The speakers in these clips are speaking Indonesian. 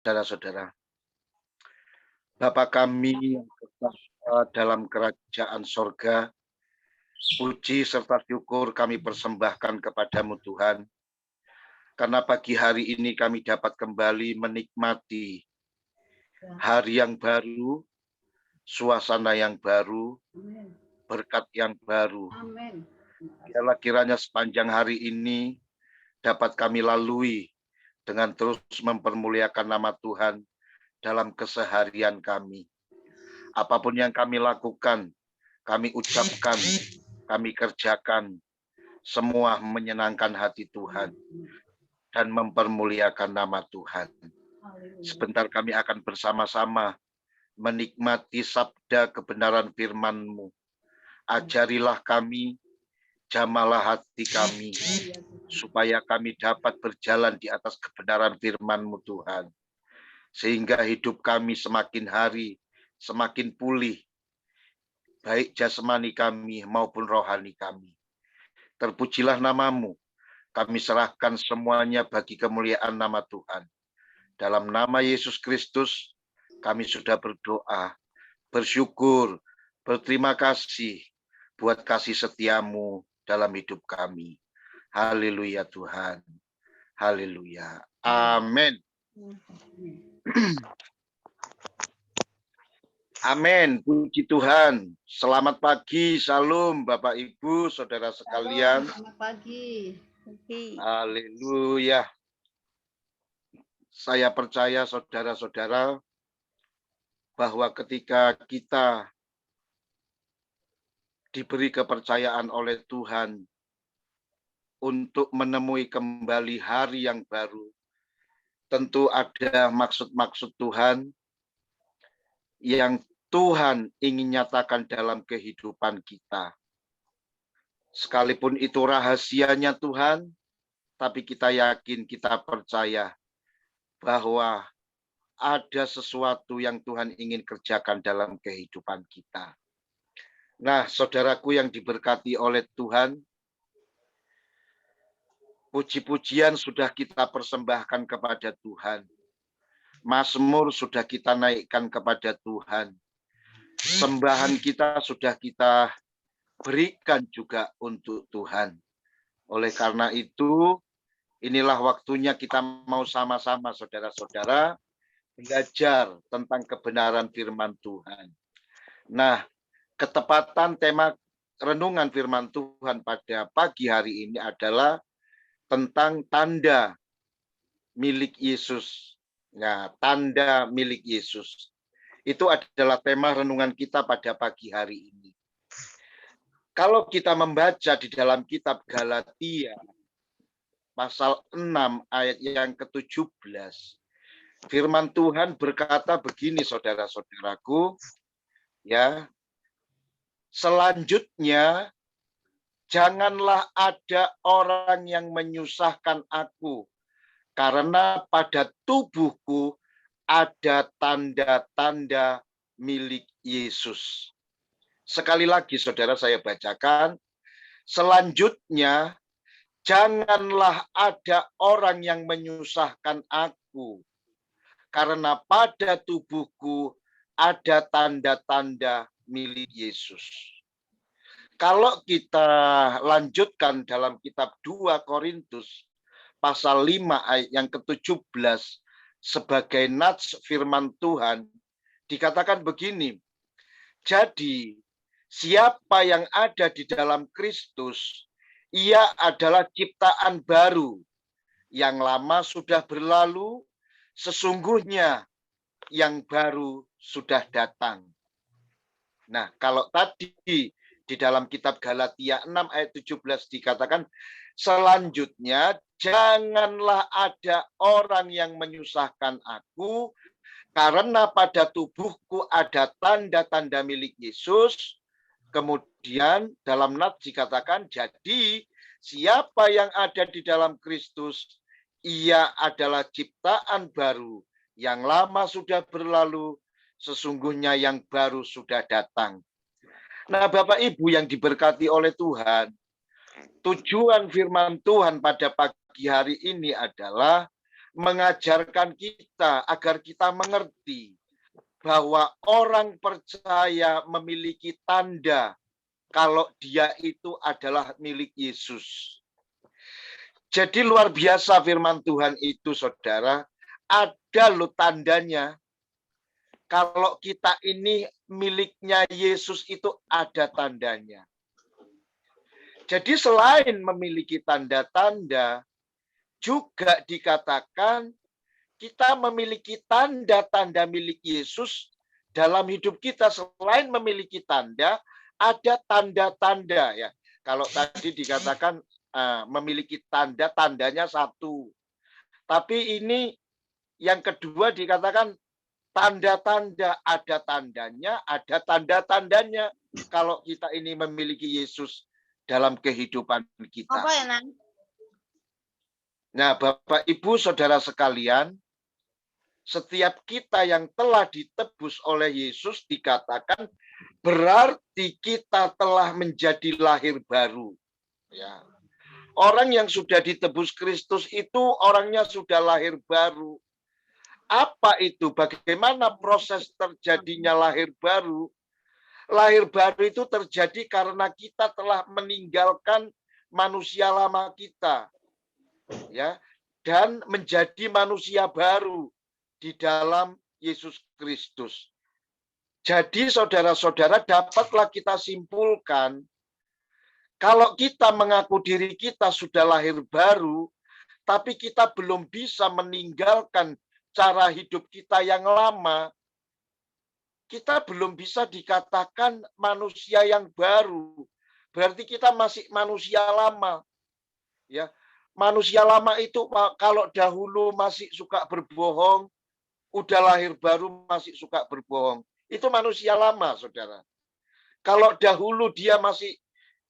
saudara-saudara. Bapa kami yang dalam kerajaan sorga, puji serta syukur kami persembahkan kepadamu Tuhan, karena pagi hari ini kami dapat kembali menikmati hari yang baru, suasana yang baru, berkat yang baru. Biarlah kiranya sepanjang hari ini dapat kami lalui dengan terus mempermuliakan nama Tuhan dalam keseharian kami. Apapun yang kami lakukan, kami ucapkan, kami kerjakan, semua menyenangkan hati Tuhan dan mempermuliakan nama Tuhan. Sebentar kami akan bersama-sama menikmati sabda kebenaran firman-Mu. Ajarilah kami, jamalah hati kami, supaya kami dapat berjalan di atas kebenaran firman-Mu Tuhan. Sehingga hidup kami semakin hari semakin pulih, baik jasmani kami maupun rohani kami. Terpujilah nama-Mu, kami serahkan semuanya bagi kemuliaan nama Tuhan. Dalam nama Yesus Kristus, kami sudah berdoa, bersyukur, berterima kasih buat kasih setia-Mu dalam hidup kami. Haleluya Tuhan. Haleluya. Amin. Amin. Puji Tuhan. Selamat pagi. Salam Bapak Ibu, saudara sekalian. Selamat pagi. Haleluya. Saya percaya saudara-saudara bahwa ketika kita diberi kepercayaan oleh Tuhan untuk menemui kembali hari yang baru, tentu ada maksud-maksud Tuhan yang Tuhan ingin nyatakan dalam kehidupan kita. Sekalipun itu rahasianya Tuhan, tapi kita yakin, kita percaya bahwa ada sesuatu yang Tuhan ingin kerjakan dalam kehidupan kita. Nah, saudaraku yang diberkati oleh Tuhan, puji-pujian sudah kita persembahkan kepada Tuhan. Mazmur sudah kita naikkan kepada Tuhan. Sembahan kita sudah kita berikan juga untuk Tuhan. Oleh karena itu, inilah waktunya kita mau sama-sama saudara-saudara belajar tentang kebenaran firman Tuhan. Nah, ketepatan tema renungan firman Tuhan pada pagi hari ini adalah tentang tanda milik Yesus. Nah, tanda milik Yesus. Itu adalah tema renungan kita pada pagi hari ini. Kalau kita membaca di dalam kitab Galatia pasal 6 ayat yang ke-17, firman Tuhan berkata begini saudara-saudaraku, ya. Selanjutnya, janganlah ada orang yang menyusahkan aku, karena pada tubuhku ada tanda-tanda milik Yesus. Sekali lagi saudara saya bacakan. Selanjutnya, janganlah ada orang yang menyusahkan aku, karena pada tubuhku ada tanda-tanda milik Yesus. Kalau kita lanjutkan dalam kitab 2 Korintus pasal 5 ayat yang ke-17 sebagai nats firman Tuhan, dikatakan begini. Jadi, siapa yang ada di dalam Kristus, ia adalah ciptaan baru. Yang lama sudah berlalu, sesungguhnya yang baru sudah datang. Nah, kalau tadi di dalam kitab Galatia 6 ayat 17 dikatakan, selanjutnya janganlah ada orang yang menyusahkan aku, karena pada tubuhku ada tanda-tanda milik Yesus. Kemudian dalam nats dikatakan, jadi siapa yang ada di dalam Kristus, ia adalah ciptaan baru. Yang lama sudah berlalu, sesungguhnya yang baru sudah datang. Nah, Bapak Ibu yang diberkati oleh Tuhan, tujuan firman Tuhan pada pagi hari ini adalah mengajarkan kita agar kita mengerti bahwa orang percaya memiliki tanda kalau dia itu adalah milik Yesus. Jadi luar biasa firman Tuhan itu, saudara. Ada loh tandanya. Kalau kita ini miliknya Yesus itu ada tandanya. Jadi selain memiliki tanda-tanda, juga dikatakan kita memiliki tanda-tanda milik Yesus dalam hidup kita. Selain memiliki tanda, ada tanda-tanda ya. Kalau tadi dikatakan memiliki tanda, tandanya satu. Tapi ini yang kedua dikatakan tanda-tanda, ada tandanya, ada tanda-tandanya kalau kita ini memiliki Yesus dalam kehidupan kita. Apa ya, Nan? Nah, Bapak, Ibu, Saudara sekalian, setiap kita yang telah ditebus oleh Yesus dikatakan berarti kita telah menjadi lahir baru. Ya. Orang yang sudah ditebus Kristus itu orangnya sudah lahir baru. Apa itu? Bagaimana proses terjadinya lahir baru? Lahir baru itu terjadi karena kita telah meninggalkan manusia lama kita, ya, dan menjadi manusia baru di dalam Yesus Kristus. Jadi saudara-saudara, dapatlah kita simpulkan, kalau kita mengaku diri kita sudah lahir baru, tapi kita belum bisa meninggalkan cara hidup kita yang lama, kita belum bisa dikatakan manusia yang baru. Berarti kita masih manusia lama. Ya, manusia lama itu kalau dahulu masih suka berbohong, udah lahir baru masih suka berbohong. Itu manusia lama, saudara. Kalau dahulu dia masih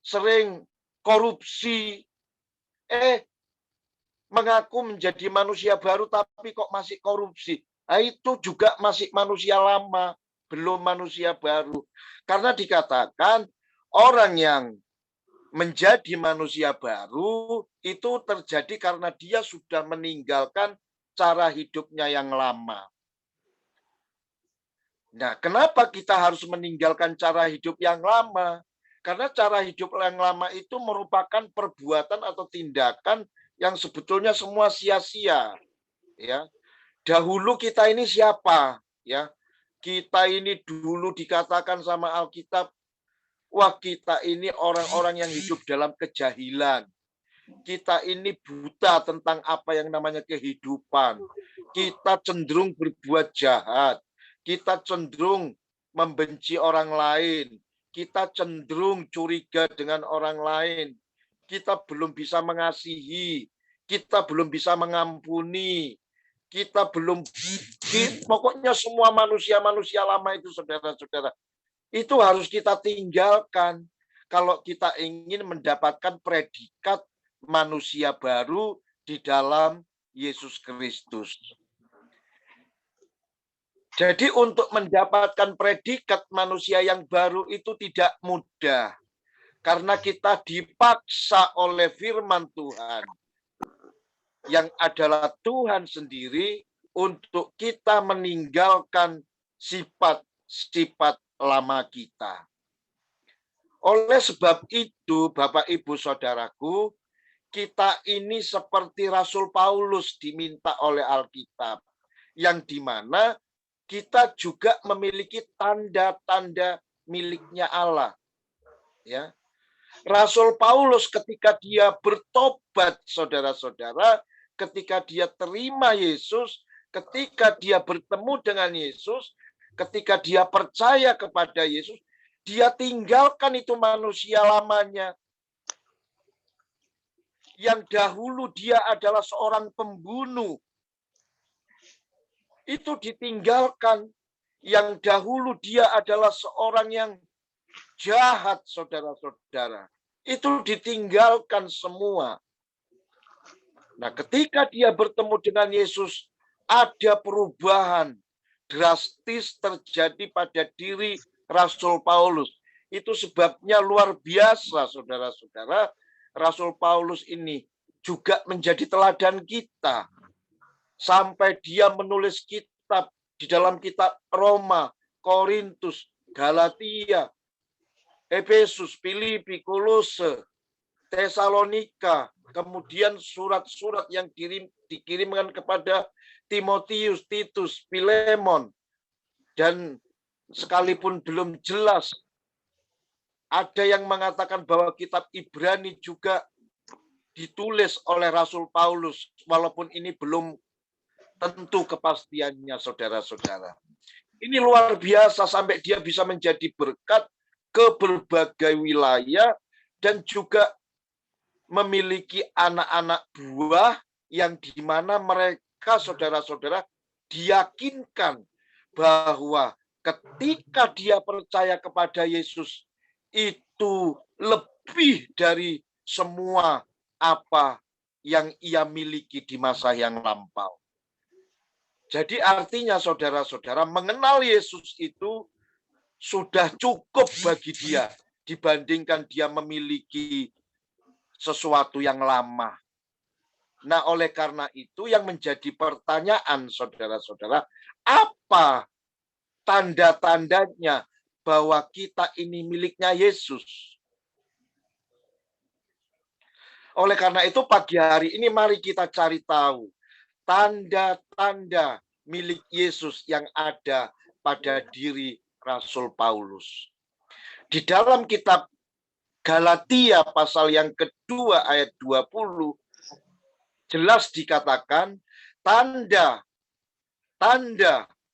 sering korupsi, mengaku menjadi manusia baru tapi kok masih korupsi. Nah, itu juga masih manusia lama, belum manusia baru. Karena dikatakan orang yang menjadi manusia baru itu terjadi karena dia sudah meninggalkan cara hidupnya yang lama. Nah, kenapa kita harus meninggalkan cara hidup yang lama? Karena cara hidup yang lama itu merupakan perbuatan atau tindakan yang sebetulnya semua sia-sia, ya. Dahulu kita ini siapa, ya? Kita ini dulu dikatakan sama Alkitab, wah kita ini orang-orang yang hidup dalam kejahilan. Kita ini buta tentang apa yang namanya kehidupan. Kita cenderung berbuat jahat. Kita cenderung membenci orang lain. Kita cenderung curiga dengan orang lain. Kita belum bisa mengasihi, kita belum bisa mengampuni, kita belum, pokoknya semua manusia-manusia lama itu, saudara-saudara, itu harus kita tinggalkan kalau kita ingin mendapatkan predikat manusia baru di dalam Yesus Kristus. Jadi untuk mendapatkan predikat manusia yang baru itu tidak mudah. Karena kita dipaksa oleh firman Tuhan, yang adalah Tuhan sendiri, untuk kita meninggalkan sifat-sifat lama kita. Oleh sebab itu, Bapak, Ibu, Saudaraku, kita ini seperti Rasul Paulus diminta oleh Alkitab, yang dimana kita juga memiliki tanda-tanda miliknya Allah. Ya. Rasul Paulus ketika dia bertobat, saudara-saudara, ketika dia terima Yesus, ketika dia bertemu dengan Yesus, ketika dia percaya kepada Yesus, dia tinggalkan itu manusia lamanya. Yang dahulu dia adalah seorang pembunuh. Itu ditinggalkan. Yang dahulu dia adalah seorang yang jahat, saudara-saudara. Itu ditinggalkan semua. Nah, ketika dia bertemu dengan Yesus, ada perubahan drastis terjadi pada diri Rasul Paulus. Itu sebabnya luar biasa, saudara-saudara. Rasul Paulus ini juga menjadi teladan kita. sampai dia menulis kitab di dalam kitab Roma, Korintus, Galatia, Efesus, Filipi, Kolose, Tesalonika, kemudian surat-surat yang dikirimkan kepada Timotius, Titus, Filemon, dan sekalipun belum jelas, ada yang mengatakan bahwa kitab Ibrani juga ditulis oleh Rasul Paulus, walaupun ini belum tentu kepastiannya, saudara-saudara. Ini luar biasa sampai dia bisa menjadi berkat ke berbagai wilayah dan juga memiliki anak-anak buah yang di mana mereka, saudara-saudara, diyakinkan bahwa ketika dia percaya kepada Yesus, itu lebih dari semua apa yang ia miliki di masa yang lampau. Jadi artinya, saudara-saudara, mengenal Yesus itu sudah cukup bagi dia dibandingkan dia memiliki sesuatu yang lama. Nah, oleh karena itu yang menjadi pertanyaan, saudara-saudara, apa tanda-tandanya bahwa kita ini miliknya Yesus? Oleh karena itu pagi hari ini mari kita cari tahu tanda-tanda milik Yesus yang ada pada diri Rasul Paulus. Di dalam kitab Galatia pasal yang kedua ayat 20 jelas dikatakan tanda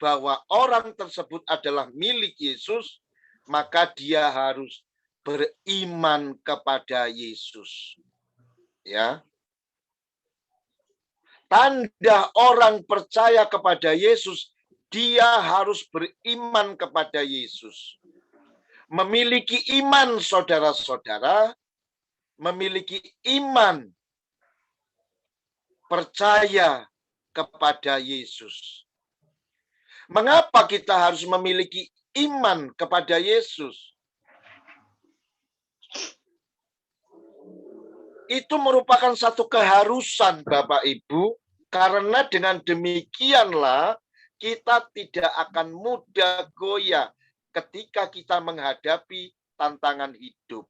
bahwa orang tersebut adalah milik Yesus, maka dia harus beriman kepada Yesus. Ya. Tanda orang percaya kepada Yesus, dia harus beriman kepada Yesus. Memiliki iman, saudara-saudara, memiliki iman percaya kepada Yesus. Mengapa kita harus memiliki iman kepada Yesus? Itu merupakan satu keharusan, Bapak Ibu, karena dengan demikianlah kita tidak akan mudah goyah ketika kita menghadapi tantangan hidup.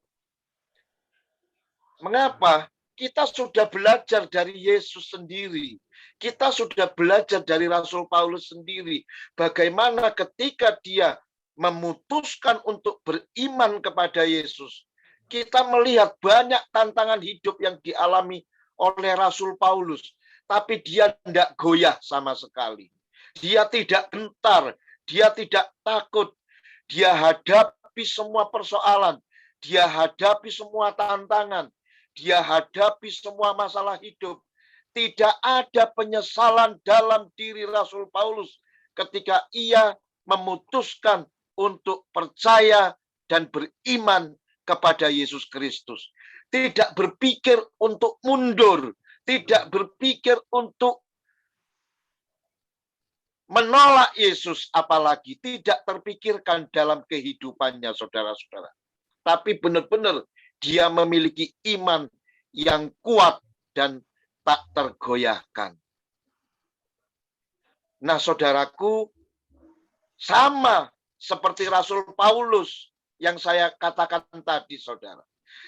Mengapa? Kita sudah belajar dari Yesus sendiri. Kita sudah belajar dari Rasul Paulus sendiri. Bagaimana ketika dia memutuskan untuk beriman kepada Yesus, kita melihat banyak tantangan hidup yang dialami oleh Rasul Paulus. Tapi dia tidak goyah sama sekali. Dia tidak gentar. Dia tidak takut. Dia hadapi semua persoalan. Dia hadapi semua tantangan. Dia hadapi semua masalah hidup. Tidak ada penyesalan dalam diri Rasul Paulus ketika ia memutuskan untuk percaya dan beriman kepada Yesus Kristus. Tidak berpikir untuk mundur. Tidak berpikir untuk menolak Yesus. Apalagi tidak terpikirkan dalam kehidupannya, saudara-saudara. Tapi benar-benar dia memiliki iman yang kuat dan tak tergoyahkan. Nah, saudaraku, sama seperti Rasul Paulus yang saya katakan tadi, saudara.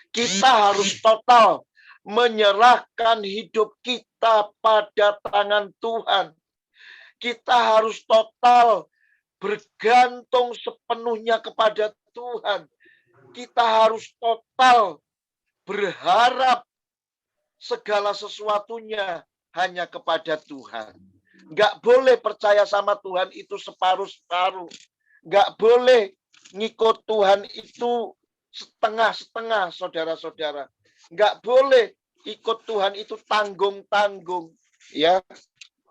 Kita harus total menyerahkan hidup kita pada tangan Tuhan. Kita harus total bergantung sepenuhnya kepada Tuhan. Kita harus total berharap segala sesuatunya hanya kepada Tuhan. Nggak boleh percaya sama Tuhan itu separuh-separuh. Nggak boleh ngikut Tuhan itu setengah-setengah, saudara-saudara. Nggak boleh ikut Tuhan itu tanggung-tanggung. Ya.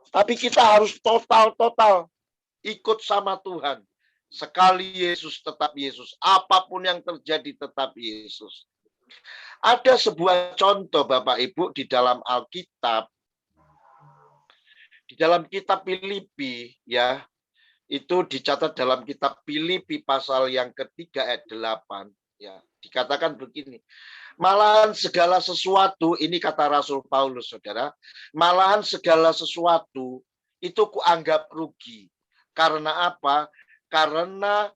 Tapi kita harus total-total ikut sama Tuhan. Sekali Yesus tetap Yesus. Apapun yang terjadi tetap Yesus. Ada sebuah contoh Bapak Ibu di dalam Alkitab. Di dalam kitab Filipi, ya, itu dicatat dalam kitab Filipi pasal yang ketiga ayat 8. Ya, dikatakan begini. Malahan segala sesuatu, ini kata Rasul Paulus, saudara, malahan segala sesuatu itu kuanggap rugi. Karena apa? Karena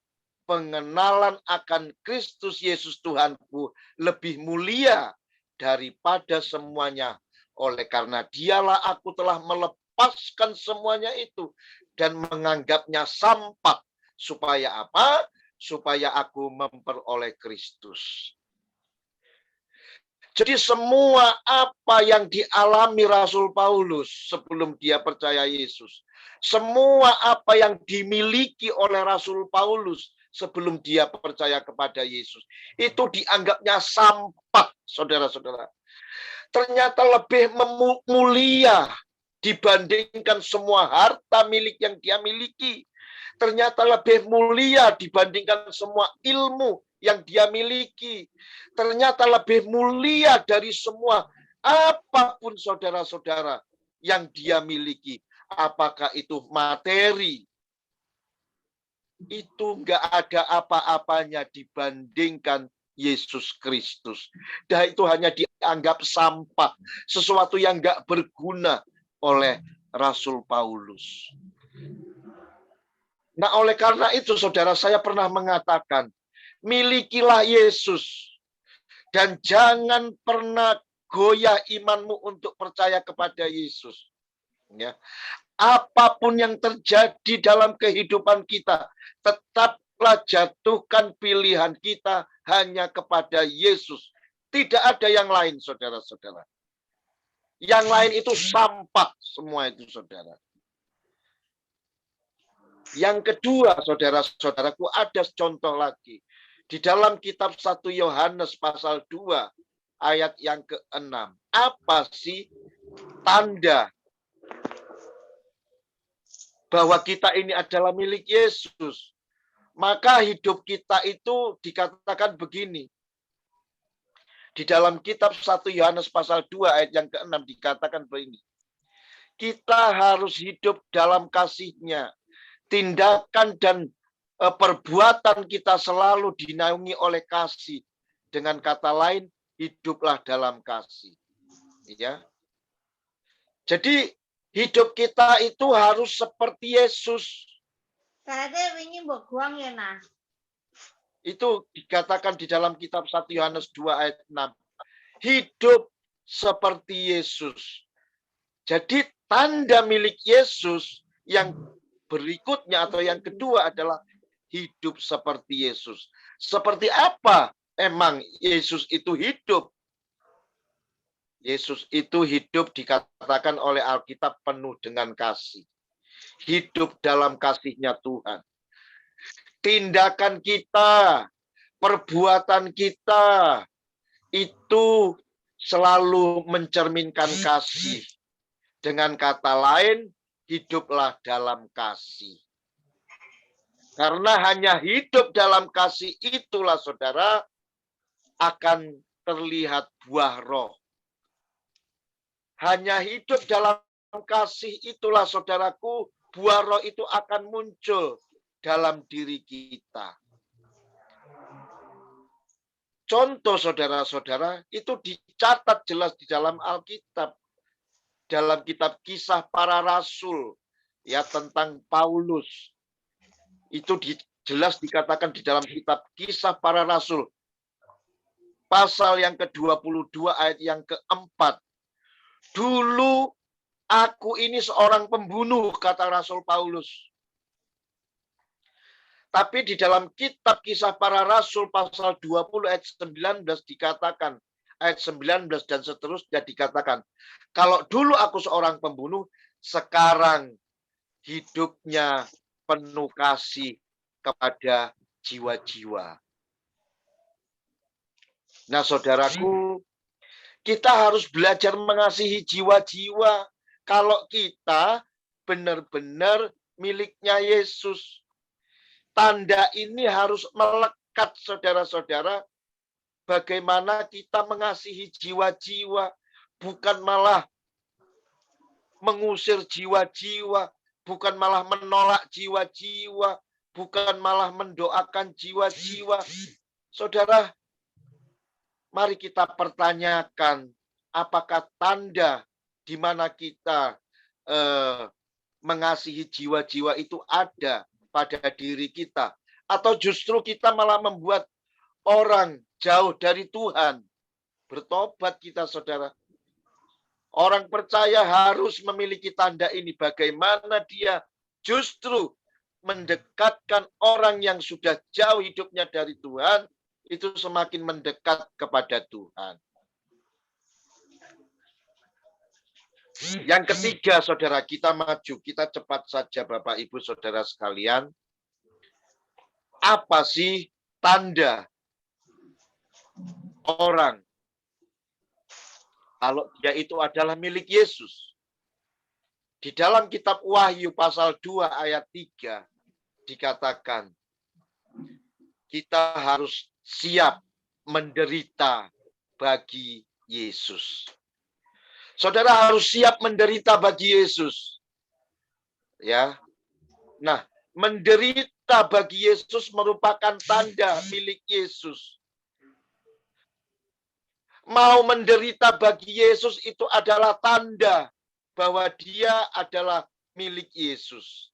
pengenalan akan Kristus Yesus Tuhanku lebih mulia daripada semuanya. Oleh karena dialah aku telah melepaskan semuanya itu dan menganggapnya sampah. Supaya apa? Supaya aku memperoleh Kristus. Jadi semua apa yang dialami Rasul Paulus sebelum dia percaya Yesus, semua apa yang dimiliki oleh Rasul Paulus sebelum dia percaya kepada Yesus, itu dianggapnya sampah, saudara-saudara. Ternyata lebih mulia dibandingkan semua harta milik yang dia miliki. Ternyata lebih mulia dibandingkan semua ilmu yang dia miliki. Ternyata lebih mulia dari semua apapun saudara-saudara yang dia miliki. Apakah itu materi? Itu enggak ada apa-apanya dibandingkan Yesus Kristus. Dan itu hanya dianggap sampah. Sesuatu yang enggak berguna oleh Rasul Paulus. Nah, oleh karena itu, saudara, saya pernah mengatakan, milikilah Yesus. Dan jangan pernah goyah imanmu untuk percaya kepada Yesus. Ya. Apapun yang terjadi dalam kehidupan kita, tetaplah jatuhkan pilihan kita hanya kepada Yesus. Tidak ada yang lain, saudara-saudara. Yang lain itu sampah semua itu, saudara. Yang kedua, saudara-saudaraku, ada contoh lagi. Di dalam kitab 1 Yohanes pasal 2, ayat yang ke-6. Apa sih tanda bahwa kita ini adalah milik Yesus? Maka hidup kita itu dikatakan begini. Di dalam kitab 1 Yohanes pasal 2, ayat yang ke-6 dikatakan begini. Kita harus hidup dalam kasih-Nya. Tindakan dan perbuatan kita selalu dinaungi oleh kasih. Dengan kata lain, hiduplah dalam kasih. Ya. Jadi hidup kita itu harus seperti Yesus. Itu dikatakan di dalam kitab 1 Yohanes 2 ayat 6. Hidup seperti Yesus. Jadi tanda milik Yesus yang berikutnya atau yang kedua adalah hidup seperti Yesus. Seperti apa emang Yesus itu hidup? Yesus itu hidup dikatakan oleh Alkitab penuh dengan kasih. Hidup dalam kasih-Nya Tuhan. Tindakan kita, perbuatan kita itu selalu mencerminkan kasih. Dengan kata lain, hiduplah dalam kasih. Karena hanya hidup dalam kasih itulah, saudara, akan terlihat buah roh. Hanya hidup dalam kasih itulah, saudaraku, buah roh itu akan muncul dalam diri kita. Contoh, saudara-saudara, itu dicatat jelas di dalam Alkitab. Dalam kitab Kisah Para Rasul, ya, tentang Paulus. Itu jelas dikatakan di dalam kitab Kisah Para Rasul. Pasal yang ke-22 ayat yang ke-4. Dulu aku ini seorang pembunuh, kata Rasul Paulus. Tapi di dalam kitab Kisah Para Rasul pasal 20 ayat 19 dikatakan, ayat 19 dan seterusnya dikatakan, kalau dulu aku seorang pembunuh, sekarang hidupnya penuh kasih kepada jiwa-jiwa. Nah, saudaraku, kita harus belajar mengasihi jiwa-jiwa kalau kita benar-benar miliknya Yesus. Tanda ini harus melekat, saudara-saudara, bagaimana kita mengasihi jiwa-jiwa, bukan malah mengusir jiwa-jiwa, bukan malah menolak jiwa-jiwa, bukan malah mendoakan jiwa-jiwa. Saudara, mari kita pertanyakan apakah tanda di mana kita mengasihi jiwa-jiwa itu ada pada diri kita, atau justru kita malah membuat orang jauh dari Tuhan. Bertobat kita, saudara. Orang percaya harus memiliki tanda ini. Bagaimana dia justru mendekatkan orang yang sudah jauh hidupnya dari Tuhan, itu semakin mendekat kepada Tuhan. Yang ketiga, saudara, kita maju. Kita cepat saja, Bapak, Ibu, saudara sekalian. Apa sih tanda orang kalau dia itu adalah milik Yesus? Di dalam kitab Wahyu pasal 2 ayat 3 dikatakan, kita harus siap menderita bagi Yesus. Saudara harus siap menderita bagi Yesus. Ya. Nah, menderita bagi Yesus merupakan tanda milik Yesus. Mau menderita bagi Yesus itu adalah tanda bahwa dia adalah milik Yesus.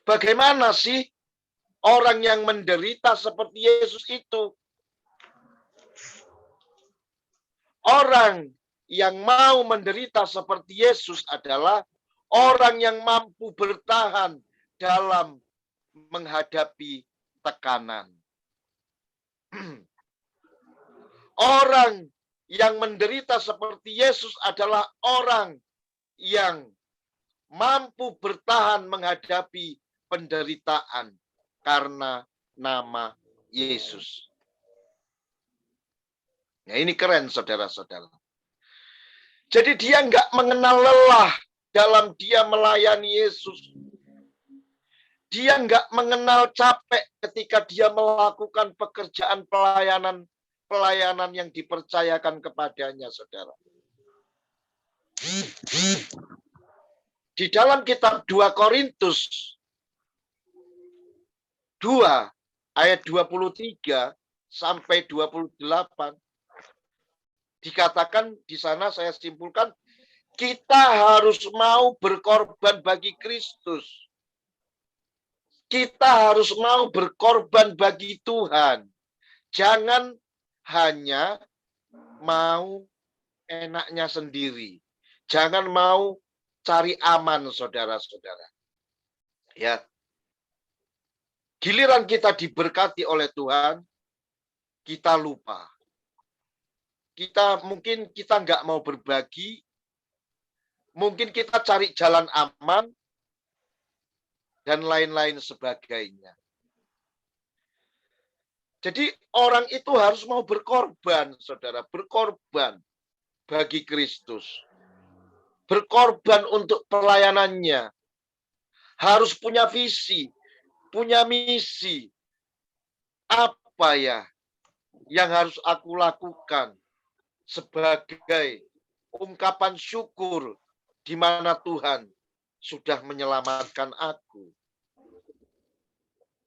Bagaimana sih orang yang menderita seperti Yesus itu? Orang yang mau menderita seperti Yesus adalah orang yang mampu bertahan dalam menghadapi tekanan. Orang yang menderita seperti Yesus adalah orang yang mampu bertahan menghadapi penderitaan karena nama Yesus. Nah, ini keren, saudara-saudara. Jadi dia nggak mengenal lelah dalam dia melayani Yesus. Dia nggak mengenal capek ketika dia melakukan pekerjaan pelayanan yang dipercayakan kepadanya, saudara. Di dalam kitab 2 Korintus 2 ayat 23 sampai 28 dikatakan di sana, saya simpulkan, kita harus mau berkorban bagi Kristus. Kita harus mau berkorban bagi Tuhan. Jangan hanya mau enaknya sendiri. Jangan mau cari aman, saudara-saudara. Ya. Giliran kita diberkati oleh Tuhan, kita lupa. Mungkin kita nggak mau berbagi, mungkin kita cari jalan aman, dan lain-lain sebagainya. Jadi orang itu harus mau berkorban, saudara, berkorban bagi Kristus. Berkorban untuk pelayanannya. Harus punya visi, punya misi. Apa ya yang harus aku lakukan sebagai ungkapan syukur di mana Tuhan sudah menyelamatkan aku?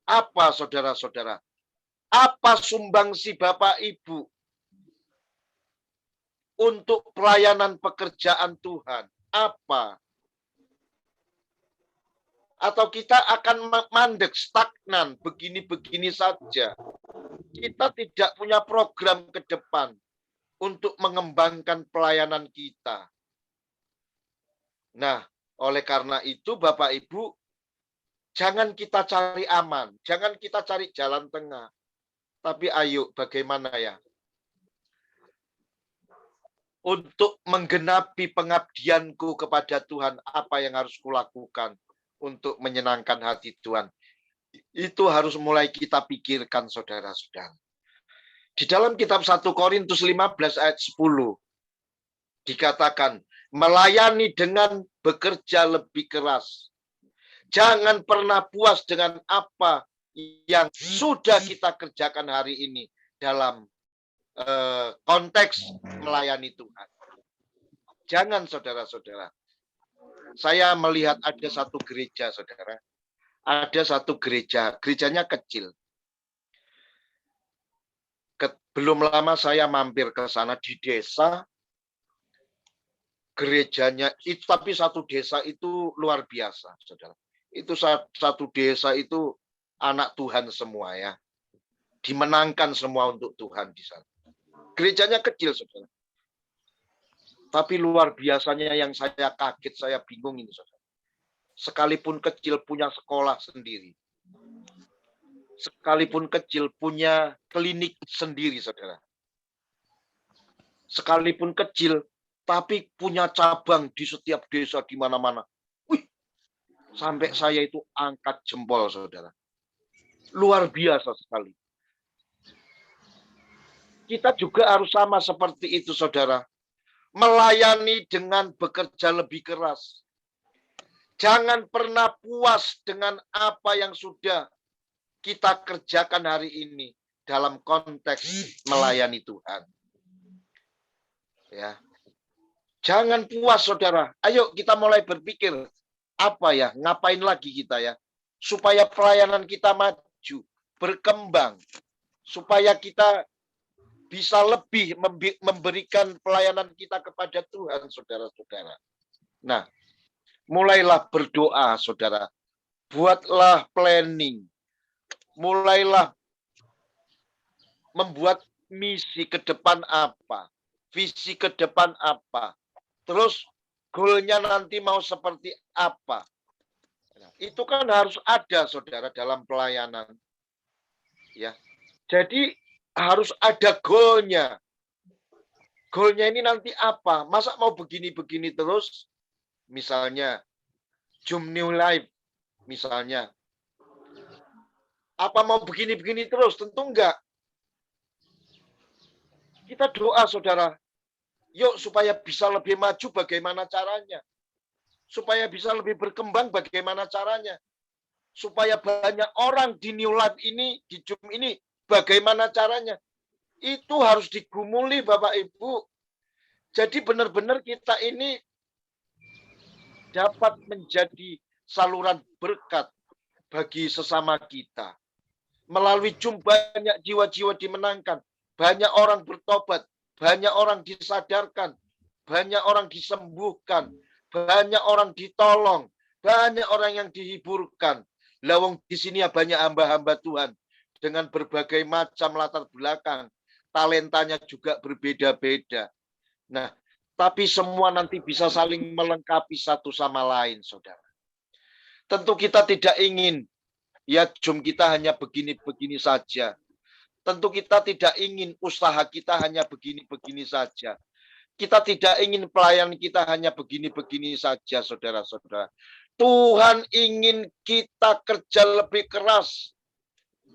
Apa, saudara-saudara? Apa sumbangsi Bapak Ibu untuk pelayanan pekerjaan Tuhan? Apa? Atau kita akan mandek, stagnan, begini-begini saja. Kita tidak punya program ke depan untuk mengembangkan pelayanan kita. Nah, oleh karena itu Bapak Ibu, jangan kita cari aman, jangan kita cari jalan tengah. Tapi ayo, bagaimana ya? Untuk menggenapi pengabdianku kepada Tuhan, apa yang harus kulakukan untuk menyenangkan hati Tuhan? Itu harus mulai kita pikirkan, saudara-saudara. Di dalam kitab 1 Korintus 15 ayat 10, dikatakan, melayani dengan bekerja lebih keras. Jangan pernah puas dengan apa yang sudah kita kerjakan hari ini dalam konteks melayani Tuhan. Jangan, saudara-saudara. Saya melihat ada satu gereja, saudara. Ada satu gereja, gerejanya kecil. Belum lama saya mampir ke sana di desa, gerejanya itu, tapi satu desa itu luar biasa, saudara. Itu satu desa itu anak Tuhan semua ya. Dimenangkan semua untuk Tuhan di sana. Gerejanya kecil, saudara. Tapi luar biasanya yang saya kaget, saya bingung ini, saudara. Sekalipun kecil punya sekolah sendiri. Sekalipun kecil punya klinik sendiri, saudara. Sekalipun kecil, tapi punya cabang di setiap desa, di mana-mana. Wih, sampai saya itu angkat jempol, saudara. Luar biasa sekali. Kita juga harus sama seperti itu, saudara. Melayani dengan bekerja lebih keras. Jangan pernah puas dengan apa yang sudah kita kerjakan hari ini dalam konteks melayani Tuhan. Ya. Jangan puas, saudara. Ayo kita mulai berpikir, apa ya, ngapain lagi kita ya, supaya pelayanan kita maju, berkembang, supaya kita bisa lebih memberikan pelayanan kita kepada Tuhan, saudara-saudara. Nah, mulailah berdoa, saudara. Buatlah planning. Mulailah membuat misi ke depan apa, visi ke depan apa. Terus goalnya nanti mau seperti apa. Nah, itu kan harus ada, saudara, dalam pelayanan. Ya, jadi harus ada goalnya. Goalnya ini nanti apa? Masa mau begini-begini terus? Misalnya, Jum New Life, misalnya. Apa mau begini-begini terus? Tentu enggak. Kita doa, saudara. Yuk, supaya bisa lebih maju, bagaimana caranya? Supaya bisa lebih berkembang, bagaimana caranya? Supaya banyak orang di New Life ini, di Jum ini, bagaimana caranya? Itu harus digumuli, Bapak Ibu. Jadi benar-benar kita ini dapat menjadi saluran berkat bagi sesama kita. Melalui Jum banyak jiwa-jiwa dimenangkan, banyak orang bertobat, banyak orang disadarkan, banyak orang disembuhkan, banyak orang ditolong, banyak orang yang dihiburkan. Lawang di sini ya banyak hamba-hamba Tuhan dengan berbagai macam latar belakang, talentanya juga berbeda-beda. Nah, tapi semua nanti bisa saling melengkapi satu sama lain, saudara. Tentu kita tidak ingin ya Jum kita hanya begini-begini saja. Tentu kita tidak ingin usaha kita hanya begini-begini saja. Kita tidak ingin pelayan kita hanya begini-begini saja, saudara-saudara. Tuhan ingin kita kerja lebih keras.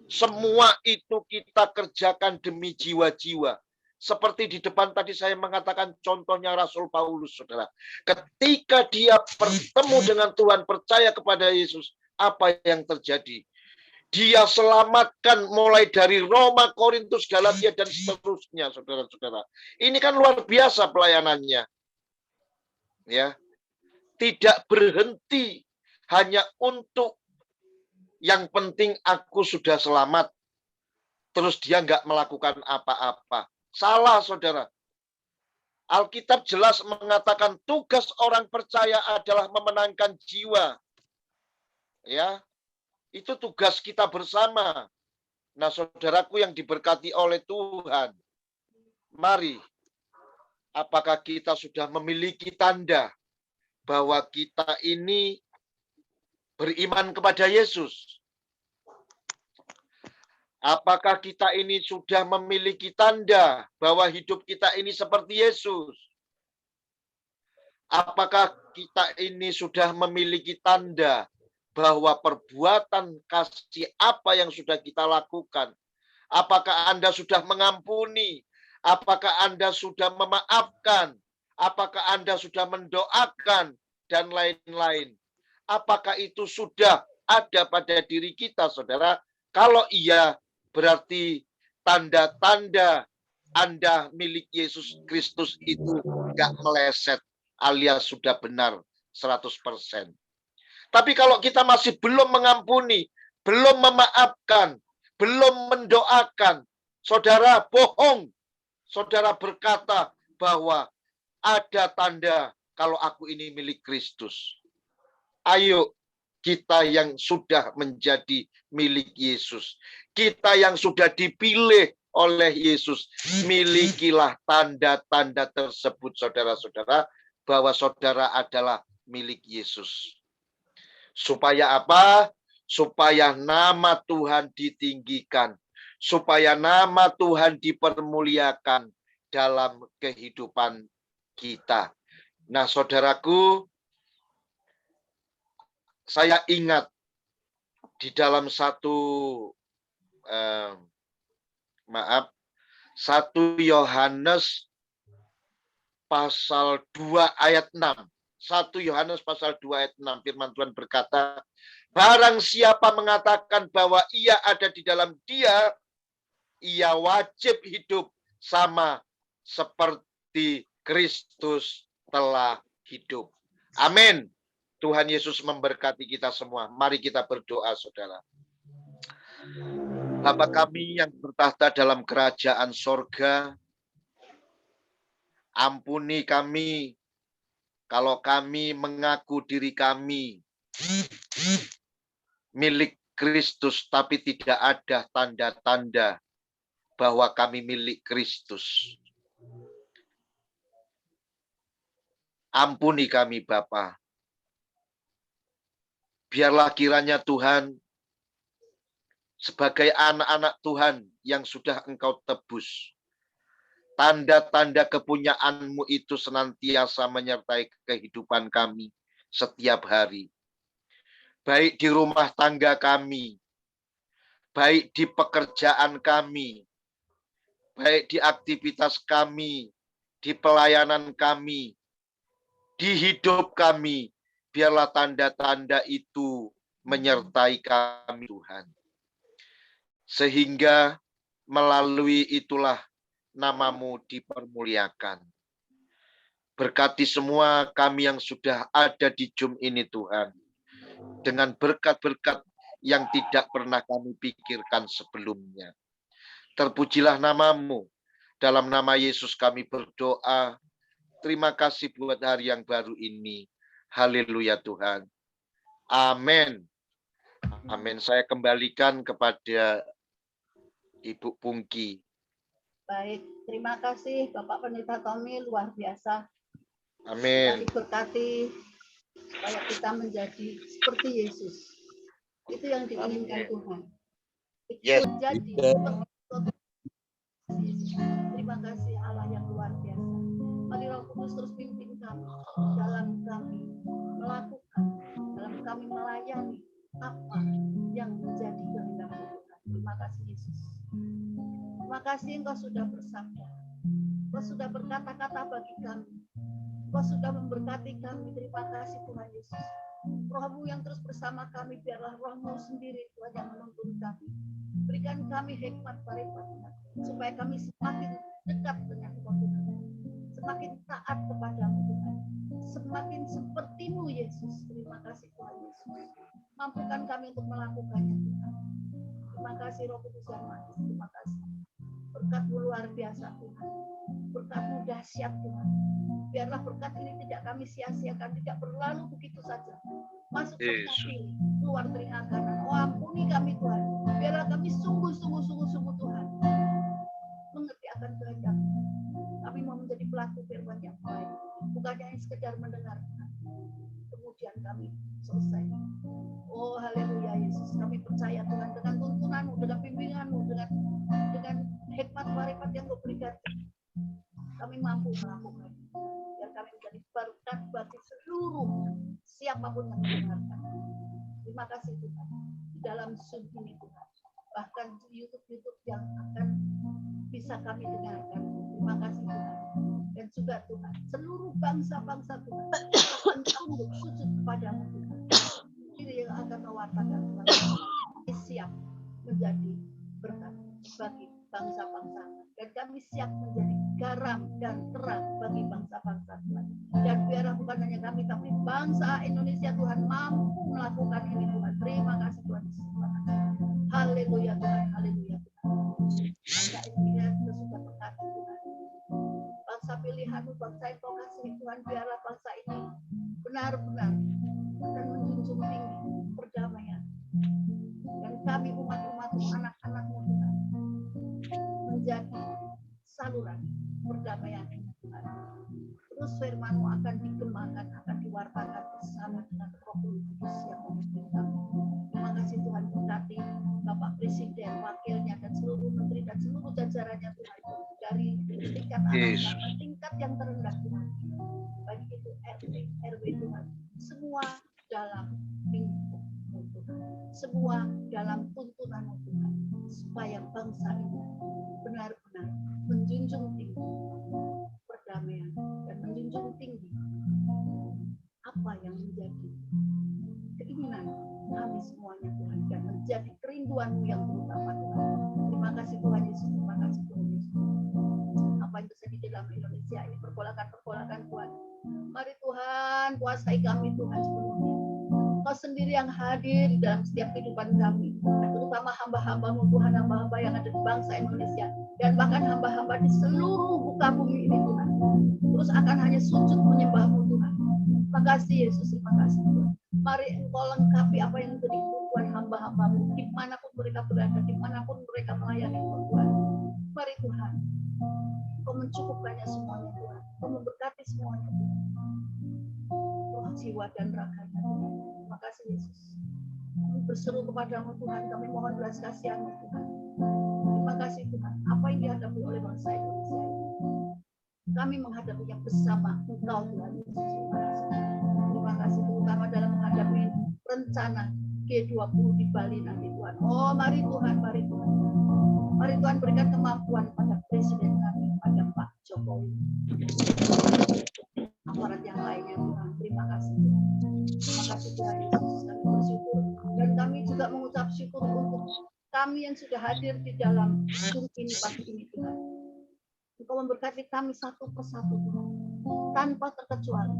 Semua itu kita kerjakan demi jiwa-jiwa. Seperti di depan tadi saya mengatakan contohnya Rasul Paulus, saudara. Ketika dia bertemu dengan Tuhan, percaya kepada Yesus, apa yang terjadi? Dia selamatkan mulai dari Roma, Korintus, Galatia, dan seterusnya, saudara-saudara. Ini kan luar biasa pelayanannya. Ya, tidak berhenti hanya untuk yang penting aku sudah selamat. Terus dia nggak melakukan apa-apa. Salah, saudara. Alkitab jelas mengatakan tugas orang percaya adalah memenangkan jiwa. Ya, itu tugas kita bersama. Nah, saudaraku yang diberkati oleh Tuhan, mari, apakah kita sudah memiliki tanda bahwa kita ini beriman kepada Yesus? Apakah kita ini sudah memiliki tanda bahwa hidup kita ini seperti Yesus? Apakah kita ini sudah memiliki tanda bahwa perbuatan kasih apa yang sudah kita lakukan? Apakah Anda sudah mengampuni? Apakah Anda sudah memaafkan? Apakah Anda sudah mendoakan? Dan lain-lain. Apakah itu sudah ada pada diri kita, saudara? Kalau iya, berarti tanda-tanda Anda milik Yesus Kristus itu nggak meleset, alias sudah benar 100%. Tapi kalau kita masih belum mengampuni, belum memaafkan, belum mendoakan, Saudara bohong. Saudara berkata bahwa ada tanda kalau aku ini milik Kristus. Ayo, kita yang sudah menjadi milik Yesus, kita yang sudah dipilih oleh Yesus, milikilah tanda-tanda tersebut, saudara-saudara, bahwa saudara adalah milik Yesus. Supaya apa? Supaya nama Tuhan ditinggikan, supaya nama Tuhan dipermuliakan dalam kehidupan kita. Nah, saudaraku, saya ingat di dalam 1 Yohanes pasal 2 ayat 6. 1 Yohanes pasal 2 ayat 6, firman Tuhan berkata, barang siapa mengatakan bahwa ia ada di dalam Dia, ia wajib hidup sama seperti Kristus telah hidup. Amin. Tuhan Yesus memberkati kita semua. Mari kita berdoa, saudara. Bapa kami yang bertahta dalam kerajaan sorga, ampuni kami kalau kami mengaku diri kami milik Kristus, tapi tidak ada tanda-tanda bahwa kami milik Kristus. Ampuni kami, Bapa. Biarlah kiranya Tuhan, sebagai anak-anak Tuhan yang sudah Engkau tebus, tanda-tanda kepunyaan-Mu itu senantiasa menyertai kehidupan kami setiap hari. Baik di rumah tangga kami, baik di pekerjaan kami, baik di aktivitas kami, di pelayanan kami, di hidup kami, biarlah tanda-tanda itu menyertai kami, Tuhan. Sehingga melalui itulah nama-Mu dipermuliakan. Berkati semua kami yang sudah ada di Zoom ini, Tuhan. Dengan berkat-berkat yang tidak pernah kami pikirkan sebelumnya. Terpujilah nama-Mu. Dalam nama Yesus kami berdoa. Terima kasih buat hari yang baru ini. Haleluya Tuhan. Amin. Amin. Saya kembalikan kepada Ibu Pungki. Baik, terima kasih Bapak Pendeta Tommy, luar biasa. Amin. Diberkati supaya kita menjadi seperti Yesus. Itu yang diinginkan Tuhan. Yes. Jadi, terima kasih Allah yang luar biasa. Mari Roh Kudus terus pimpin kami dalam kami melakukan, dalam kami melayani apa yang menjadi kehendak Tuhan. Terima kasih Yesus. Terima kasih Engkau sudah bersabda. Engkau sudah berkata-kata bagi kami. Engkau sudah memberkati kami. Terima kasih Tuhan Yesus. Roh-Mu yang terus bersama kami, biarlah Roh-Mu sendiri Tuhan yang menuntun kami. Berikan kami hikmat marifat supaya kami semakin dekat dengan Tuhan, semakin taat kepadamu Tuhan, semakin seperti-Mu Yesus. Terima kasih Tuhan Yesus. Mampukan kami untuk melakukannya Tuhan. Terima kasih Roh Kudus yang manis. Terima kasih. Berkat-Mu luar biasa Tuhan. Berkat-Mu dahsyat Tuhan. Biarlah berkat ini tidak kami sia-siakan, tidak berlalu begitu saja. Masuk ke kami, keluar telinga kanan. Oh ampuni kami Tuhan. Biarlah kami sungguh Tuhan mengerti akan kehendak. Kami mau menjadi pelaku firman yang baik. Bukan hanya sekedar mendengarkan. Kemudian kami selesai. Oh haleluya Yesus. Kami percaya Tuhan dengan tuntunan-Mu, dengan bimbingan-Mu, dengan hikmat marifat yang Kau berikan. Kami mampu melakukan. Biar kami menjadi berkat bagi seluruh siapapun yang mendengarkan. Terima kasih Tuhan. Di dalam Zoom ini Tuhan. Bahkan di YouTube yang akan bisa kami dengarkan. Terima kasih Tuhan. Dan juga Tuhan, seluruh bangsa-bangsa Tuhan akan tunduk sujud kepadamu Tuhan. Ini yang akan mewartakan Tuhan. Kami siap menjadi berkat bagi bangsa-bangsa. Dan kami siap menjadi garam dan terang bagi bangsa-bangsa Tuhan. Dan biarlah bukan hanya kami, tapi bangsa Indonesia Tuhan mampu melakukan ini Tuhan. Terima kasih Tuhan. Haleluya Tuhan, haleluya Tuhan. bangsa yang kau kasih Tuhan, biarlah bangsa ini benar-benar akan menjunjung tinggi perdamaian. Dan kami umat-umatmu, anak-anakmu Tuhan, menjadi saluran perdamaian Tuhan. Terus firman-Mu akan dikembangkan, akan diwartakan bersama dengan Roh Kudus yang memimpin kami. Terima kasih Tuhan, berkati Bapak Presiden, wakilnya, dan seluruh menteri dan seluruh jajarannya Tuhan, dari tingkat atas sampai tingkat yang terendah Tuhan, baik itu RT, RW Tuhan, semua dalam lingkup-Mu Tuhan, semua dalam tuntunan-Mu Tuhan, supaya bangsa ini benar-benar menjunjung tinggi perdamaian dan menjunjung tinggi apa yang menjadi keinginan kami semuanya Tuhan, dan menjadi kerinduan-Mu yang terutama Tuhan. Terima kasih Tuhan Yesus, terima kasih Tuhan Yesus. Apa yang terjadi di dalam Indonesia ini, pergolakan Tuhan, mari Tuhan kuasai kami Tuhan sepenuhnya. Kau sendiri yang hadir di dalam setiap kehidupan kami, terutama hamba-hamba-Mu Tuhan, hamba-hamba yang ada di bangsa Indonesia, dan bahkan hamba-hamba di seluruh muka bumi ini Tuhan, terus akan hanya sujud menyembah-Mu Tuhan. Terima kasih Yesus, terima kasih Tuhan. Mari Engkau lengkapi apa yang menjadi kebutuhan hamba-hamba-Mu, dimanapun mereka berada, dimanapun mereka melayani Tuhan. Mari Tuhan, Kau mencukupkannya semuanya Tuhan, Kau memberkati semuanya Tuhan, roh, jiwa, dan raganya Tuhan. Terima kasih Yesus. Kami berseru kepada-Mu Tuhan, kami mohon belas kasihan-Mu Tuhan. Terima kasih Tuhan, apa yang dihadapi oleh bangsa Indonesia ini, kami menghadapinya bersama Engkau Tuhan Yesus. Terima kasih terutama dalam menghadapi rencana G20 di Bali nanti Tuhan. Oh mari Tuhan, mari Tuhan. Mari Tuhan berikan kemampuan pada Presiden kami, pada Pak Jokowi, aparat yang lainnya Tuhan. Terima kasih Tuhan. Terima kasih Tuhan Yesus, kami bersyukur. Dan kami juga mengucap syukur untuk kami yang sudah hadir di dalam Zoom ini pagi ini Tuhan. Engkau memberkati kami satu persatu Tuhan, tanpa terkecuali.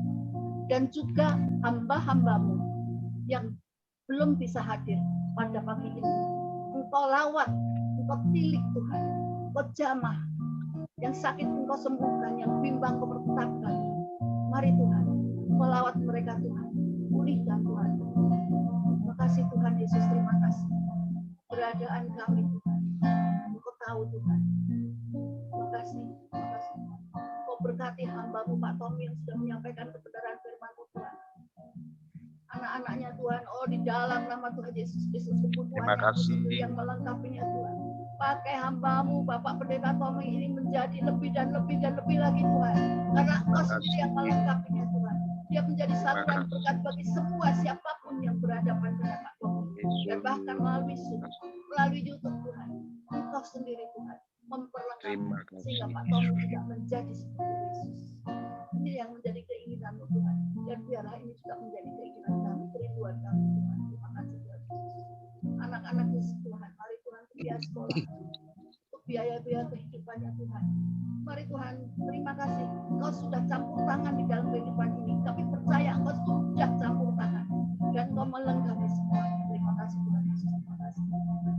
Dan juga hamba-hamba-Mu yang belum bisa hadir pada pagi ini, Engkau lawat, Engkau tilik Tuhan, Engkau jamah, yang sakit Engkau sembuhkan, yang bimbang Engkau pertetapkan. Mari Tuhan, Engkau lawat mereka Tuhan, pulihkan Tuhan. Terima kasih Tuhan Yesus, terima kasih. Keberadaan kami Tuhan, Engkau tahu Tuhan. Terima kasih Tuhan. Kau berkati hamba-Mu Pak Tommy yang sudah menyampaikan kebenaran firman-Mu Tuhan. Anak-anaknya Tuhan, oh di dalam nama Tuhan Yesus Kristus, kebutuhan yang melengkapinya Tuhan. Pakai hamba-Mu Bapak Pendeta Tommy ini menjadi lebih dan lebih dan lebih lagi Tuhan. Karena Engkau sendiri yang melengkapinya Tuhan. Dia menjadi saluran berkat bagi semua siapapun yang berhadapan dengan Pak Tommy. Dan bahkan melalui Zoom, melalui YouTube Tuhan. Engkau sendiri Tuhan memperlengkapi sehingga Pak Tommy tidak menjadi seperti Yesus. Ini yang menjadi keinginan-Mu Tuhan, dan biarlah ini juga menjadi keinginan kami, kerinduan kami Tuhan. Terima kasih Tuhan Yesus. Anak-anak Yesus Tuhan, mari Tuhan biaya sekolah, untuk biaya-biaya kehidupannya Tuhan. Mari Tuhan, terima kasih Engkau sudah campur tangan di dalam kehidupan ini. Kami percaya Engkau sudah campur tangan dan Engkau melengkapi semua. Terima kasih Tuhan Yesus, terima kasih.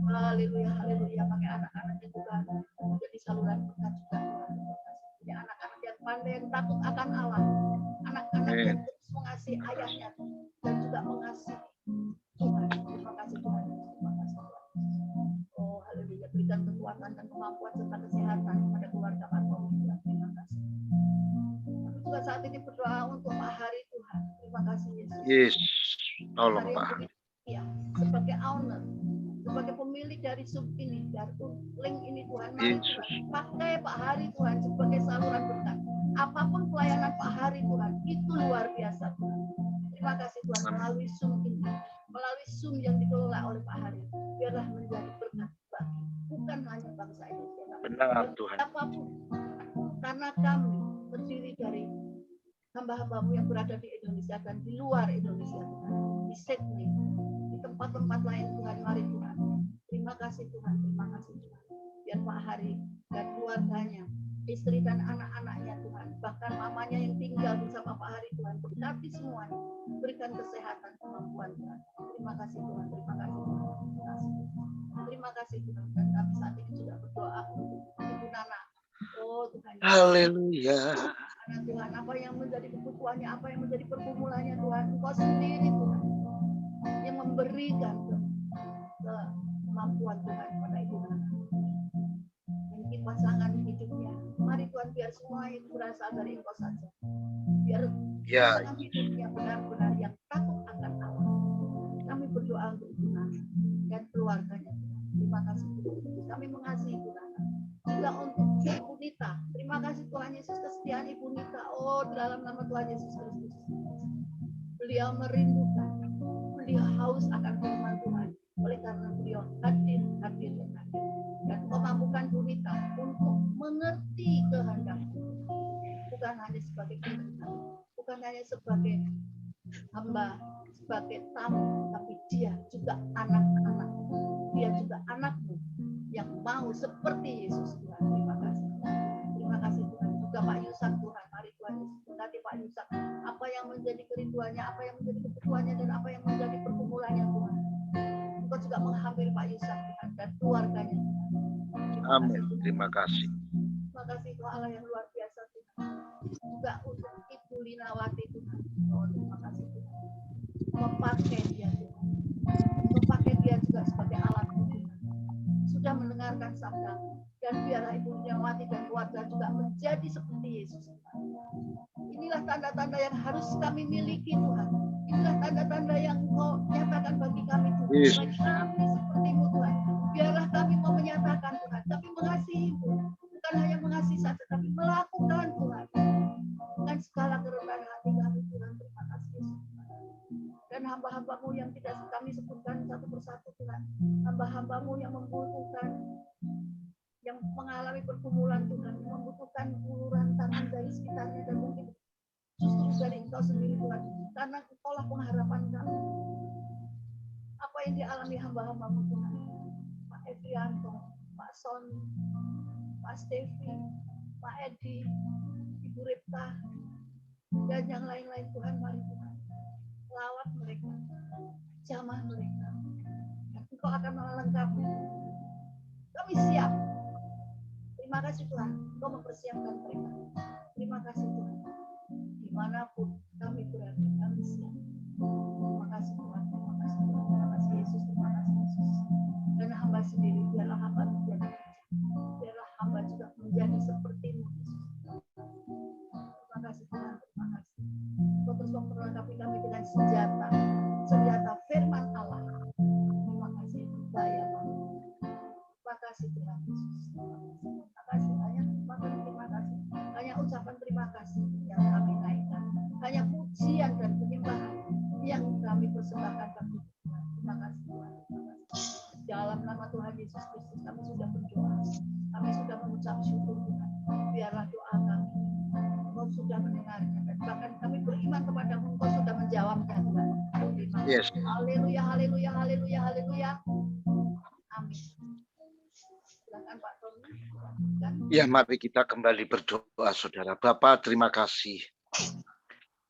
Haleluya, haleluya. Pakai anak-anaknya Tuhan menjadi saluran berkat juga Tuhan. Terima kasih. Ya, anak-anak yang pandai, yang takut akan Allah, anak-anak yang terus mengasihi ayahnya dan juga mengasihi Tuhan. Terima kasih Tuhan. Terima kasih Tuhan. Oh haleluya, berikan kekuatan dan kemampuan serta kesehatan pada keluarga Pak Tommy. Terima kasih. Kami juga saat ini berdoa untuk Pak Hari Tuhan. Terima kasih Yesus. Yes, tolong Pak. Ya, sebagai owner, sebagai pemilik dari Zoom ini, dari link ini Tuhan, mari Tuhan, pakai Pak Hari Tuhan sebagai saluran berkat. Apapun pelayanan Pak Hari Tuhan, itu luar biasa Tuhan. Terima kasih Tuhan, melalui Zoom ini, melalui Zoom yang dikelola oleh Pak Hari, biarlah menjadi berkat bagi bukan hanya bangsa Indonesia, benar Tuhan. Apapun, karena kami terdiri dari hamba-hamba-Mu yang berada di Indonesia dan di luar Indonesia Tuhan, di Sydney, di tempat-tempat lain Tuhan, mari Tuhan. Terima kasih Tuhan, terima kasih Tuhan. Biar Pak Hari dan keluarganya, istri dan anak-anaknya Tuhan, bahkan mamanya yang tinggal bersama Pak Hari Tuhan, berkati semuanya, berikan kesehatan, kemampuan Tuhan. Terima kasih Tuhan, terima kasih Tuhan, terima kasih. Terima kasih Tuhan, dan kami saat ini sudah berdoa untuk Ibu Nana. Oh Tuhan. Haleluya. Karena Tuhan, apa yang menjadi kebutuhannya, apa yang menjadi pergumulannya Tuhan, Engkau sendiri Tuhan yang memberikan kemampuan Tuhan kepada ibu anak. Mungkin pasangan hidupnya, mari Tuhan biar semua itu berasal dari Engkau saja. Biar pasangan hidupnya benar-benar yang takut akan Allah. Kami berdoa untuk ibu Nana dan keluarganya. Terima kasih Tuhan. Kami mengasihi ibu Nana. Juga untuk Ibu Nita. Terima kasih Tuhan Yesus kesetiaan Ibu Nita. Oh, dalam nama Tuhan Yesus Kristus. Beliau merindukan. Beliau haus akan firman Tuhan. Oleh karena beliau hadir. Dan Engkau mampukan Bu Nita untuk mengerti kehendak-Mu. Bukan hanya sebagai kita, bukan hanya sebagai hamba, sebagai tamu, tapi dia juga anak-anak. Dia juga anak-Mu yang mau seperti Yesus Tuhan. Terima kasih. Terima kasih Tuhan. Juga Pak Yusak Tuhan. Mari Tuhan Yesus berkati Pak Yusak. Apa yang menjadi kerinduannya, apa yang menjadi kebutuhannya, dan apa yang menjadi pergumulannya Tuhan. Engkau juga menghampiri Pak Yusak Tuhan dan keluarganya. Amin. Terima kasih. Terima kasih Tuhan Allah yang luar biasa Tuhan. Juga untuk Ibu Linawati Tuhan. Oh, terima kasih Tuhan. Memakai dia Tuhan. Memakai dia juga sebagai alat Tuhan. Sudah mendengarkan sabda. Dan biarlah Ibu Linawati dan keluarga juga menjadi seperti Yesus Tuhan. Inilah tanda-tanda yang harus kami miliki Tuhan. Inilah tanda-tanda yang Engkau nyatakan bagi kami Tuhan. Supaya kami seperti-Mu Tuhan. Biarlah kami mau menyatakan Tuhan. Kami mengasihi-Mu. Bukan hanya mengasihi saja, tapi melakukan Tuhan. Dengan segala kerendahan hati kami Tuhan. Terima kasih Yesus. Dan hamba-hamba-Mu yang tidak kami sebutkan satu persatu Tuhan. Hamba-hamba-Mu yang membutuhkan, yang mengalami pergumulan Tuhan, yang membutuhkan uluran tangan dari sekitarnya dan mungkin justru dari Engkau sendiri Tuhan. Karena Engkaulah pengharapan kami. Apa yang dialami hamba-hamba-Mu Tuhan. Pak Edrianto, Pak Sony, Pak Stevi, Pak Edi, Ibu Ripta, dan yang lain-lain Tuhan, mari Tuhan. Lawat mereka, jamah mereka. Engkau akan melengkapi. Kami siap. Terima kasih Tuhan, Engkau mempersiapkan mereka. Terima kasih Tuhan. Dimanapun kami berada, kami siap. Terima kasih Tuhan, terima kasih Tuhan, terima kasih Yesus, terima kasih Yesus. Dan hamba sendiri, biarlah hamba menjadi, biarlah hamba juga menjadi seperti-Mu Yesus. Terima kasih Tuhan, terima kasih. Engkau terus memperlengkapi kami dengan senjata firman Allah. Terima kasih, daya Tuhan. Terima kasih Tuhan Yesus. Terima kasih, terima kasih. Hanya ucapan terima kasih yang kami naikkan. Hanya pujian dan penyembahan yang kami persembahkan bagi Tuhan. Terima kasih Tuhan. Dalam nama Tuhan Yesus Kristus kami sudah berdoa. Kami sudah mengucap syukur Tuhan. Biarlah doa kami. Engkau sudah mendengarnya. Dan bahkan kami beriman kepada-Mu. Engkau sudah menjawabnya Tuhan. Yes. Haleluya, haleluya, haleluya, haleluya. Amin. Silakan Pak Tony. Ya, mari kita kembali berdoa, Saudara. Bapak, terima kasih.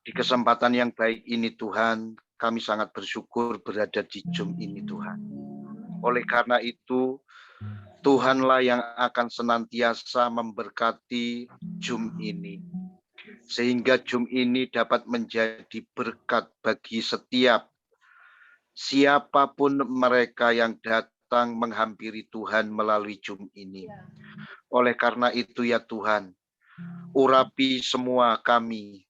Di kesempatan yang baik ini, Tuhan, kami sangat bersyukur berada di Zoom ini, Tuhan. Oleh karena itu, Tuhanlah yang akan senantiasa memberkati Zoom ini. Sehingga Zoom ini dapat menjadi berkat bagi setiap siapapun mereka yang datang menghampiri Tuhan melalui Zoom ini. Oleh karena itu ya Tuhan, urapi semua kami,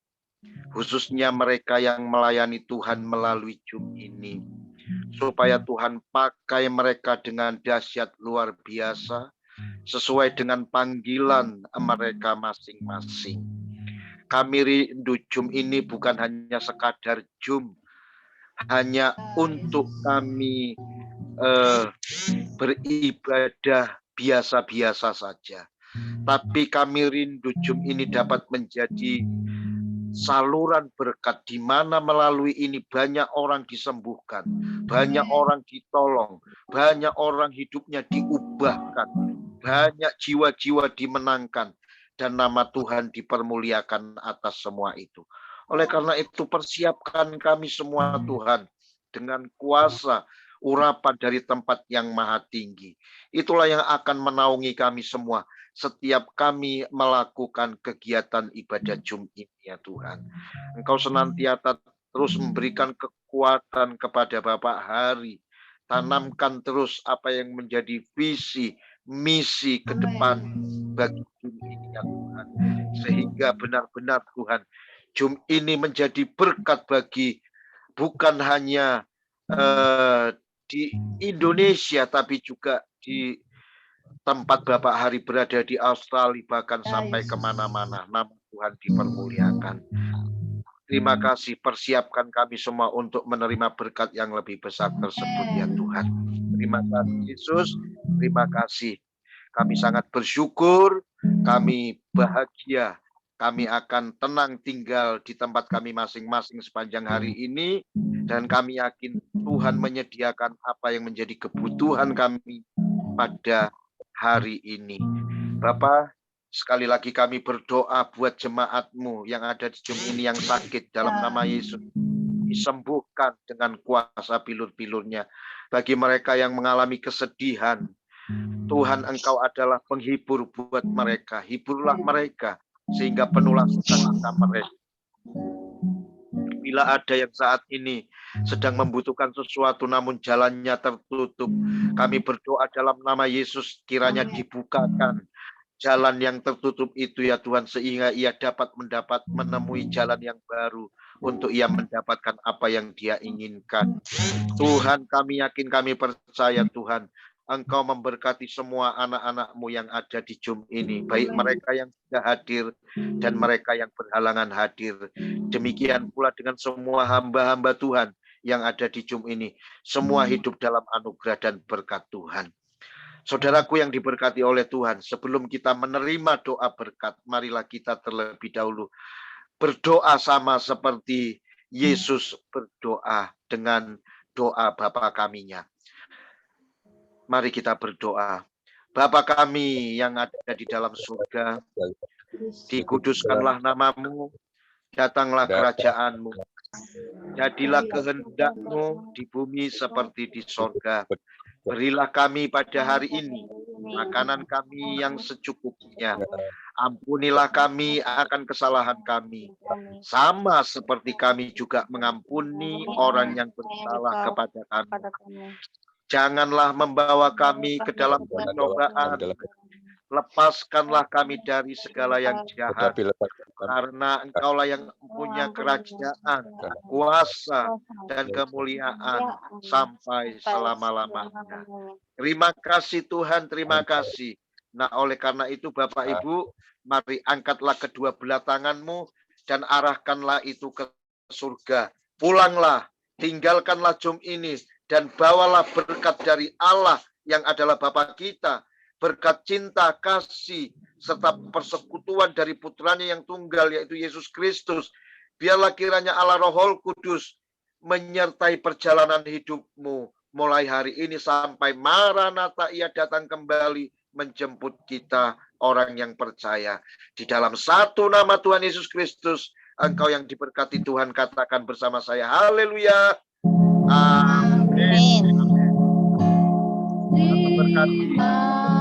khususnya mereka yang melayani Tuhan melalui Zoom ini, supaya Tuhan pakai mereka dengan dahsyat luar biasa, sesuai dengan panggilan mereka masing-masing. Kami rindu Zoom ini bukan hanya sekadar Zoom, hanya untuk kami beribadah biasa-biasa saja. Tapi kami rindu Zoom ini dapat menjadi saluran berkat di mana melalui ini banyak orang disembuhkan, banyak orang ditolong, banyak orang hidupnya diubahkan, banyak jiwa-jiwa dimenangkan, dan nama Tuhan dipermuliakan atas semua itu. Oleh karena itu persiapkan kami semua Tuhan dengan kuasa urapan dari tempat yang maha tinggi. Itulah yang akan menaungi kami semua setiap kami melakukan kegiatan ibadah Jumat ya Tuhan. Engkau senantiasa terus memberikan kekuatan kepada Bapak Hari. Tanamkan terus apa yang menjadi visi, misi ke depan bagi Jumat ini ya Tuhan. Sehingga benar-benar Tuhan, Jumat ini menjadi berkat bagi bukan hanya di Indonesia, tapi juga di tempat Bapak Hari berada di Australia, bahkan sampai kemana-mana. Nama Tuhan dipermuliakan. Terima kasih, persiapkan kami semua untuk menerima berkat yang lebih besar tersebut ya Tuhan. Terima kasih Yesus, terima kasih. Kami sangat bersyukur, kami bahagia, kami akan tenang tinggal di tempat kami masing-masing sepanjang hari ini, dan kami yakin Tuhan menyediakan apa yang menjadi kebutuhan kami pada hari ini. Bapak, sekali lagi kami berdoa buat jemaat-Mu yang ada di Zoom ini yang sakit, dalam nama Yesus disembuhkan dengan kuasa bilur-bilurnya. Bagi mereka yang mengalami kesedihan, Tuhan Engkau adalah penghibur buat mereka. Hiburlah mereka sehingga penuhlah sukacita mereka. Bila ada yang saat ini sedang membutuhkan sesuatu namun jalannya tertutup, kami berdoa dalam nama Yesus kiranya dibukakan jalan yang tertutup itu ya Tuhan, sehingga ia dapat menemui jalan yang baru untuk ia mendapatkan apa yang dia inginkan. Tuhan, kami yakin, kami percaya Tuhan, Engkau memberkati semua anak-anak-Mu yang ada di Zoom ini, baik mereka yang sudah hadir dan mereka yang berhalangan hadir. Demikian pula dengan semua hamba-hamba Tuhan yang ada di Zoom ini, semua hidup dalam anugerah dan berkat Tuhan. Saudaraku yang diberkati oleh Tuhan, sebelum kita menerima doa berkat, marilah kita terlebih dahulu berdoa sama seperti Yesus berdoa dengan doa Bapa kami-Nya. Mari kita berdoa. Bapa kami yang ada di dalam surga, dikuduskanlah nama-Mu, datanglah kerajaan-Mu, jadilah kehendak-Mu di bumi seperti di surga. Berilah kami pada hari ini makanan kami yang secukupnya. Ampunilah kami akan kesalahan kami, sama seperti kami juga mengampuni orang yang bersalah kepada kami. Janganlah membawa kami ke dalam pencobaan, lepaskanlah kami dari segala yang jahat, karena Engkaulah yang punya kerajaan, kuasa, dan kemuliaan sampai selama-lamanya. Terima kasih Tuhan, terima kasih. Nah, oleh karena itu Bapak Ibu, mari angkatlah kedua belah tangan-Mu dan arahkanlah itu ke surga. Pulanglah, tinggalkanlah Zoom ini, dan bawalah berkat dari Allah yang adalah Bapa kita, berkat cinta, kasih, serta persekutuan dari putranya yang tunggal, yaitu Yesus Kristus. Biarlah kiranya Allah Roh Kudus menyertai perjalanan hidupmu mulai hari ini sampai Maranatha ia datang kembali menjemput kita orang yang percaya. Di dalam satu nama Tuhan Yesus Kristus, Engkau yang diberkati Tuhan, katakan bersama saya, haleluya. Amin. Amin. Terima kasih.